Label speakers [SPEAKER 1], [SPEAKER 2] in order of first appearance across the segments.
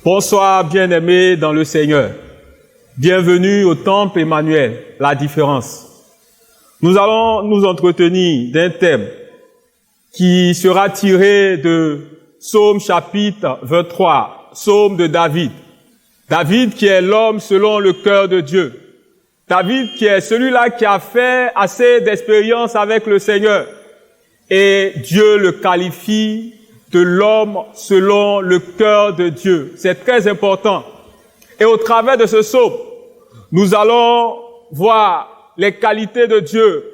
[SPEAKER 1] Bonsoir, bien-aimés dans le Seigneur. Bienvenue au Temple Emmanuel, la différence. Nous allons nous entretenir d'un thème qui sera tiré de Psaume chapitre 23, Psaume de David. David qui est l'homme selon le cœur de Dieu. David qui est celui-là qui a fait assez d'expérience avec le Seigneur. Et Dieu le qualifie de l'homme selon le cœur de Dieu. C'est très important. Et au travers de ce psaume, nous allons voir les qualités de Dieu,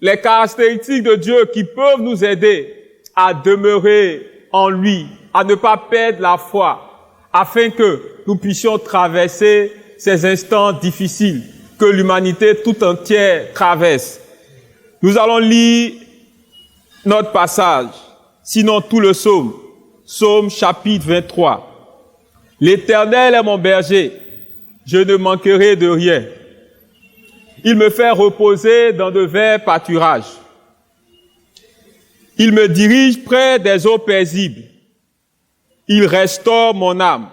[SPEAKER 1] les caractéristiques de Dieu qui peuvent nous aider à demeurer en lui, à ne pas perdre la foi, afin que nous puissions traverser ces instants difficiles que l'humanité tout entière traverse. Nous allons lire notre passage, sinon tout le psaume, Psaume chapitre 23. L'Éternel est mon berger, je ne manquerai de rien. Il me fait reposer dans de verts pâturages. Il me dirige près des eaux paisibles. Il restaure mon âme.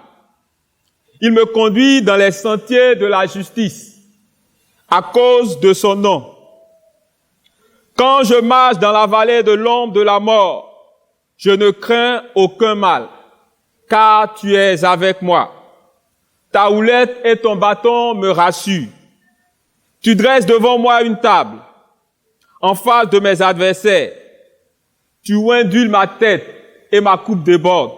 [SPEAKER 1] Il me conduit dans les sentiers de la justice, à cause de son nom. Quand je marche dans la vallée de l'ombre de la mort, je ne crains aucun mal, car tu es avec moi. Ta houlette et ton bâton me rassurent. Tu dresses devant moi une table, en face de mes adversaires. Tu induis ma tête et ma coupe déborde.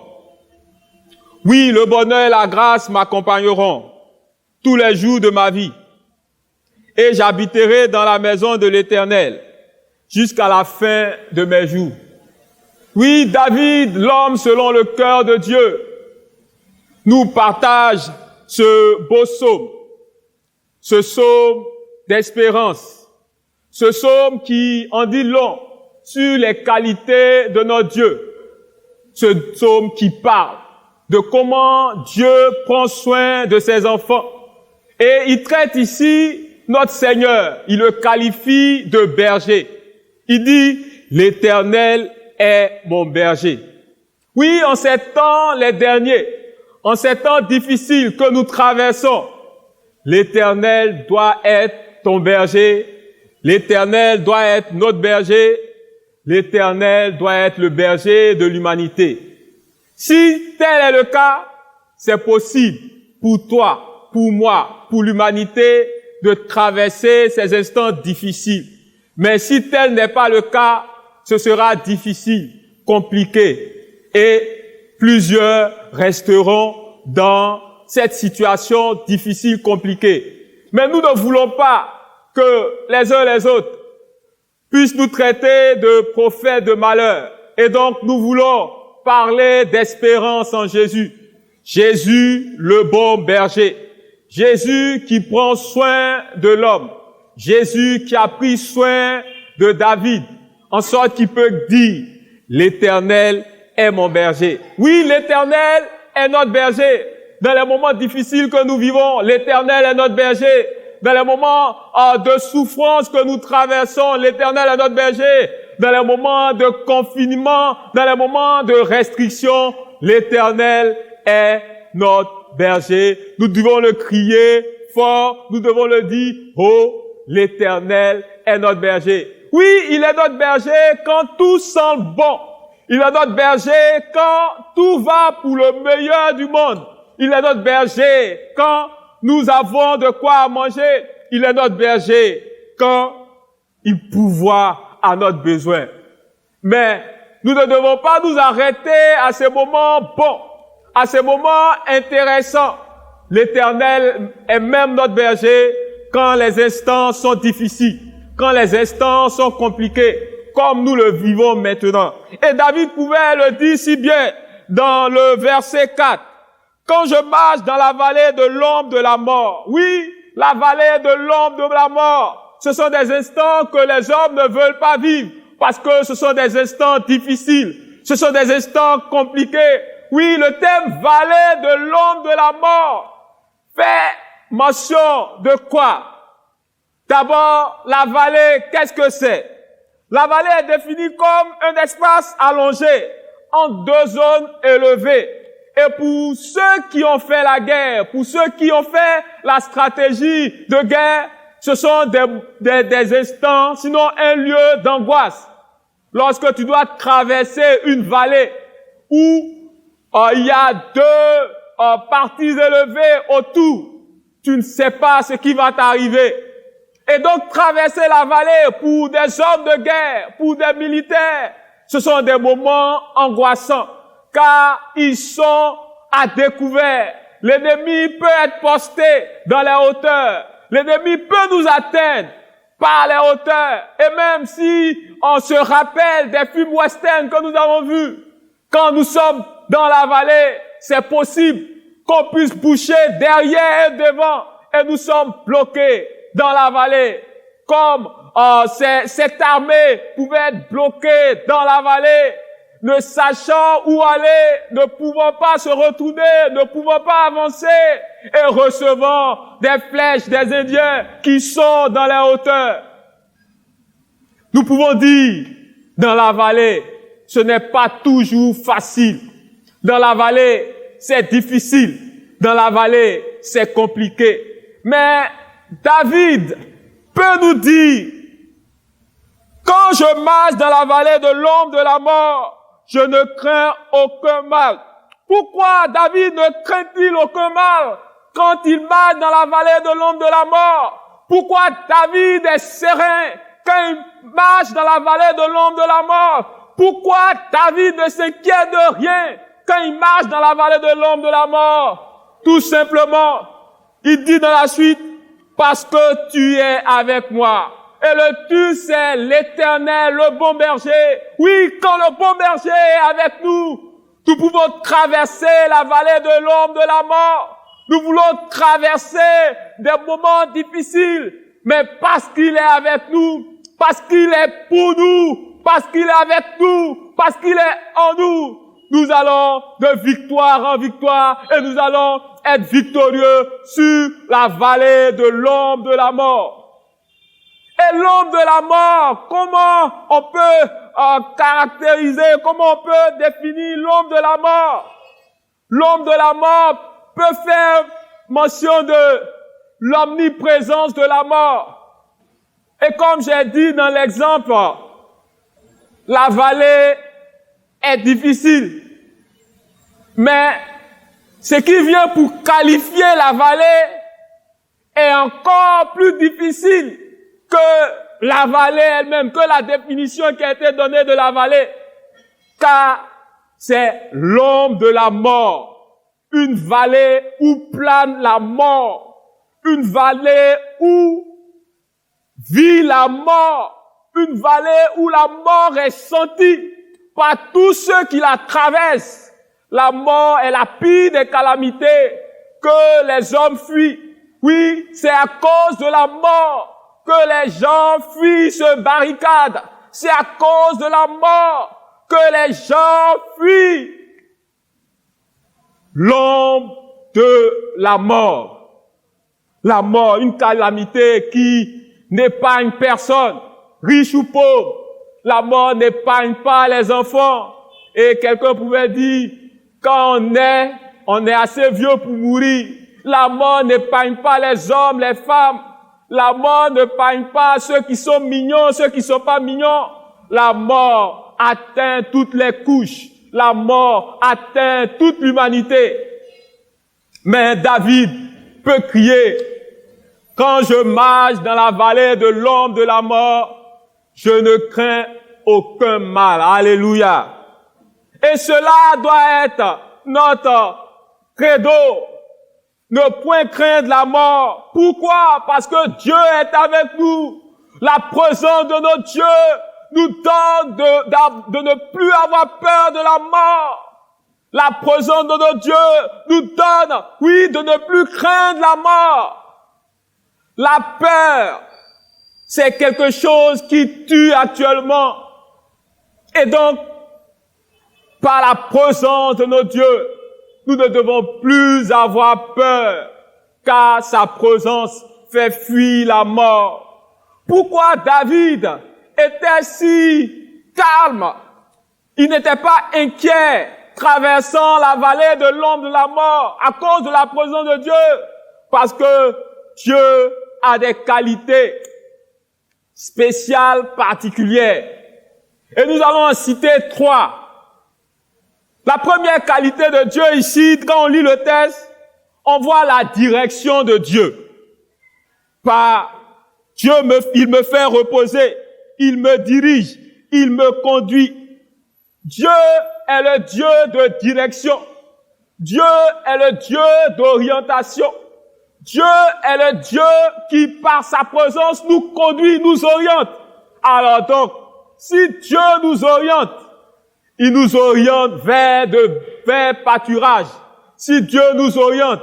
[SPEAKER 1] Oui, le bonheur et la grâce m'accompagneront tous les jours de ma vie. Et j'habiterai dans la maison de l'Éternel jusqu'à la fin de mes jours. Oui, David, l'homme selon le cœur de Dieu, nous partage ce beau psaume, ce psaume d'espérance, ce psaume qui en dit long sur les qualités de notre Dieu, ce psaume qui parle de comment Dieu prend soin de ses enfants. Et il traite ici notre Seigneur, il le qualifie de berger. Il dit, l'Éternel est mon berger. Oui, en ces temps les derniers, en ces temps difficiles que nous traversons, l'Éternel doit être ton berger, l'Éternel doit être notre berger, l'Éternel doit être le berger de l'humanité. Si tel est le cas, c'est possible pour toi, pour moi, pour l'humanité de traverser ces instants difficiles. Mais si tel n'est pas le cas, ce sera difficile, compliqué, et plusieurs resteront dans cette situation difficile, compliquée. Mais nous ne voulons pas que les uns les autres puissent nous traiter de prophètes de malheur. Et donc nous voulons parler d'espérance en Jésus. Jésus, le bon berger. Jésus qui prend soin de l'homme. Jésus qui a pris soin de David, en sorte qu'il peut dire, l'Éternel est mon berger. Oui, l'Éternel est notre berger. Dans les moments difficiles que nous vivons, l'Éternel est notre berger. Dans les moments de souffrance que nous traversons, l'Éternel est notre berger. Dans les moments de confinement, dans les moments de restriction, l'Éternel est notre berger. Nous devons le crier fort, nous devons le dire, oh, l'Éternel est notre berger. Oui, il est notre berger quand tout semble bon. Il est notre berger quand tout va pour le meilleur du monde. Il est notre berger quand nous avons de quoi manger. Il est notre berger quand il pourvoit à notre besoin. Mais nous ne devons pas nous arrêter à ces moments bons, à ces moments intéressants. L'Éternel est même notre berger quand les instants sont difficiles, quand les instants sont compliqués, comme nous le vivons maintenant. Et David pouvait le dire si bien dans le verset 4. Quand je marche dans la vallée de l'ombre de la mort. Oui, la vallée de l'ombre de la mort. Ce sont des instants que les hommes ne veulent pas vivre parce que ce sont des instants difficiles. Ce sont des instants compliqués. Oui, le thème vallée de l'ombre de la mort fait mention de quoi? D'abord, la vallée, qu'est-ce que c'est? La vallée est définie comme un espace allongé en deux zones élevées. Et pour ceux qui ont fait la guerre, pour ceux qui ont fait la stratégie de guerre, ce sont des instants, sinon un lieu d'angoisse. Lorsque tu dois traverser une vallée où il y a deux parties élevées autour, tu ne sais pas ce qui va t'arriver. Et donc traverser la vallée pour des hommes de guerre, pour des militaires, ce sont des moments angoissants, car ils sont à découvert. L'ennemi peut être posté dans les hauteurs. L'ennemi peut nous atteindre par les hauteurs. Et même si on se rappelle des films westerns que nous avons vus, quand nous sommes dans la vallée, c'est possible qu'on puisse boucher derrière et devant, et nous sommes bloqués dans la vallée. Comme cette armée pouvait être bloquée dans la vallée, ne sachant où aller, ne pouvant pas se retourner, ne pouvant pas avancer, et recevant des flèches des Indiens qui sont dans les hauteurs. Nous pouvons dire, dans la vallée, ce n'est pas toujours facile. Dans la vallée, c'est difficile. Dans la vallée, c'est compliqué. Mais David peut nous dire, quand je marche dans la vallée de l'ombre de la mort, je ne crains aucun mal. Pourquoi David ne craint-il aucun mal quand il marche dans la vallée de l'ombre de la mort? Pourquoi David est serein quand il marche dans la vallée de l'ombre de la mort? Pourquoi David ne s'inquiète de rien quand il marche dans la vallée de l'ombre de la mort? Tout simplement, il dit dans la suite, parce que tu es avec moi. Et le tu, c'est l'Éternel, le bon berger. Oui, quand le bon berger est avec nous, nous pouvons traverser la vallée de l'ombre de la mort. Nous voulons traverser des moments difficiles, mais parce qu'il est avec nous, parce qu'il est pour nous, parce qu'il est avec nous, parce qu'il est en nous, nous allons de victoire en victoire et nous allons être victorieux sur la vallée de l'ombre de la mort. Et l'ombre de la mort, comment on peut caractériser, comment on peut définir l'ombre de la mort? L'ombre de la mort peut faire mention de l'omniprésence de la mort. Et comme j'ai dit dans l'exemple, la vallée est difficile. Mais ce qui vient pour qualifier la vallée est encore plus difficile que la vallée elle-même, que la définition qui a été donnée de la vallée. Car c'est l'ombre de la mort. Une vallée où plane la mort. Une vallée où vit la mort. Une vallée où la mort est sentie par tous ceux qui la traversent. La mort est la pire des calamités que les hommes fuient. Oui, c'est à cause de la mort que les gens fuient, se barricadent. C'est à cause de la mort que les gens fuient l'ombre de la mort. La mort, une calamité qui n'épargne personne, riche ou pauvre. La mort n'épargne pas les enfants. Et quelqu'un pouvait dire, quand on est assez vieux pour mourir. La mort n'épargne pas les hommes, les femmes. La mort n'épargne pas ceux qui sont mignons, ceux qui sont pas mignons. La mort atteint toutes les couches. La mort atteint toute l'humanité. Mais David peut crier, quand je marche dans la vallée de l'ombre de la mort, je ne crains aucun mal. Alléluia. Et cela doit être notre credo. Ne point craindre la mort. Pourquoi? Parce que Dieu est avec nous. La présence de notre Dieu nous donne de ne plus avoir peur de la mort. La présence de notre Dieu nous donne, oui, de ne plus craindre la mort. La peur, c'est quelque chose qui tue actuellement. Et donc, par la présence de notre Dieu, nous ne devons plus avoir peur, car sa présence fait fuir la mort. Pourquoi David était si calme? Il n'était pas inquiet traversant la vallée de l'ombre de la mort à cause de la présence de Dieu. Parce que Dieu a des qualités spéciales, particulières. Et nous allons en citer 3. La première qualité de Dieu ici, quand on lit le texte, on voit la direction de Dieu. Il me fait reposer, il me dirige, il me conduit. Dieu est le Dieu de direction. Dieu est le Dieu d'orientation. Dieu est le Dieu qui, par sa présence, nous conduit, nous oriente. Alors donc, si Dieu nous oriente, il nous oriente vers pâturage. Si Dieu nous oriente,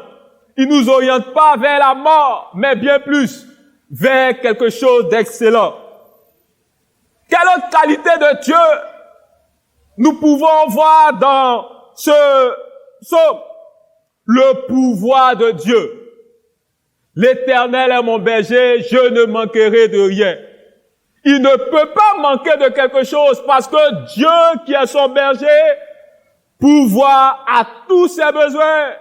[SPEAKER 1] il nous oriente pas vers la mort, mais bien plus vers quelque chose d'excellent. Quelle autre qualité de Dieu nous pouvons voir dans ce psaume? Le pouvoir de Dieu. L'Éternel est mon berger, je ne manquerai de rien. Il ne peut pas manquer de quelque chose parce que Dieu qui est son berger pourvoit à tous ses besoins.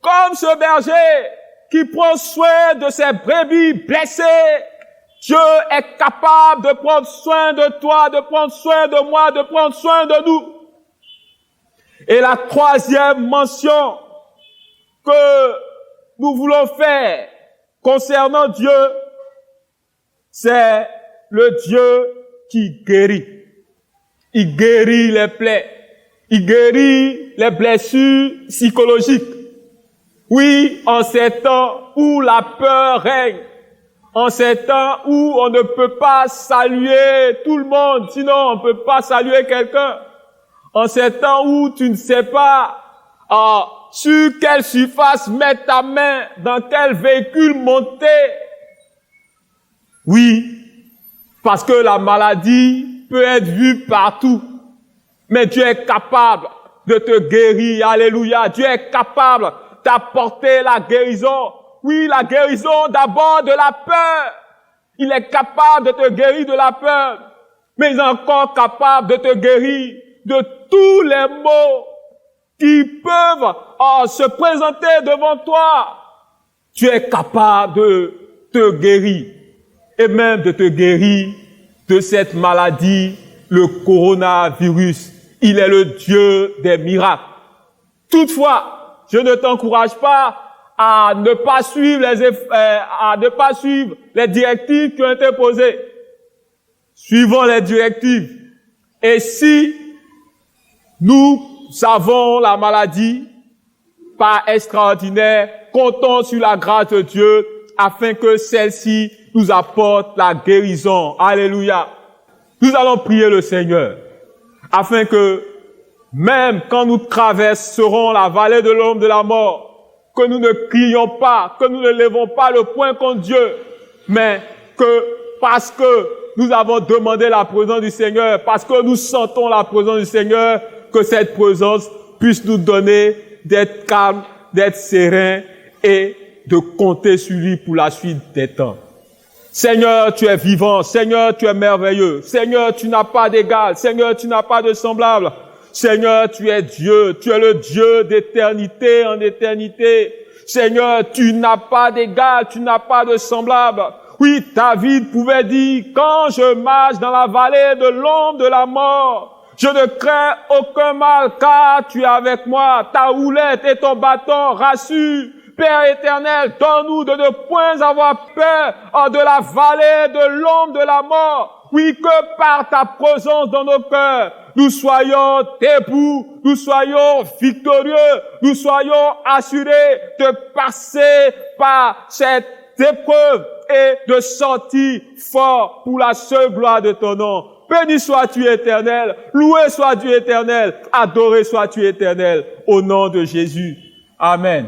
[SPEAKER 1] Comme ce berger qui prend soin de ses brebis blessées, Dieu est capable de prendre soin de toi, de prendre soin de moi, de prendre soin de nous. Et la troisième mention que nous voulons faire concernant Dieu, c'est le Dieu qui guérit. Il guérit les plaies. Il guérit les blessures psychologiques. Oui, en ces temps où la peur règne, en ces temps où on ne peut pas saluer tout le monde, sinon on ne peut pas saluer quelqu'un, en ces temps où tu ne sais pas sur quelle surface mettre ta main, dans quel véhicule monter. Oui, parce que la maladie peut être vue partout, mais Dieu est capable de te guérir. Alléluia. Dieu est capable d'apporter la guérison. Oui, la guérison d'abord de la peur. Il est capable de te guérir de la peur, mais il est encore capable de te guérir de tous les maux qui peuvent se présenter devant toi. Tu es capable de te guérir et même de te guérir de cette maladie, le coronavirus. Il est le Dieu des miracles. Toutefois, je ne t'encourage pas à ne pas suivre les directives qui ont été posées. Suivons les directives. Et si nous savons la maladie, pas extraordinaire, comptons sur la grâce de Dieu afin que celle-ci nous apporte la guérison. Alléluia. Nous allons prier le Seigneur afin que même quand nous traverserons la vallée de l'ombre de la mort, que nous ne crions pas, que nous ne lèvons pas le poing contre Dieu, mais que parce que nous avons demandé la présence du Seigneur, parce que nous sentons la présence du Seigneur, que cette présence puisse nous donner d'être calmes, d'être sereins et de compter sur lui pour la suite des temps. Seigneur, tu es vivant. Seigneur, tu es merveilleux. Seigneur, tu n'as pas d'égal. Seigneur, tu n'as pas de semblable. Seigneur, tu es Dieu. Tu es le Dieu d'éternité en éternité. Seigneur, tu n'as pas d'égal. Tu n'as pas de semblable. Oui, David pouvait dire, quand je marche dans la vallée de l'ombre de la mort, je ne crains aucun mal, car tu es avec moi. Ta houlette et ton bâton rassurent. Père éternel, donne-nous de ne point avoir peur de la vallée de l'ombre de la mort. Oui, que par ta présence dans nos cœurs, nous soyons debout, nous soyons victorieux, nous soyons assurés de passer par cette épreuve et de sortir fort pour la seule gloire de ton nom. Béni sois-tu éternel, loué sois-tu éternel, adoré sois-tu éternel, au nom de Jésus. Amen.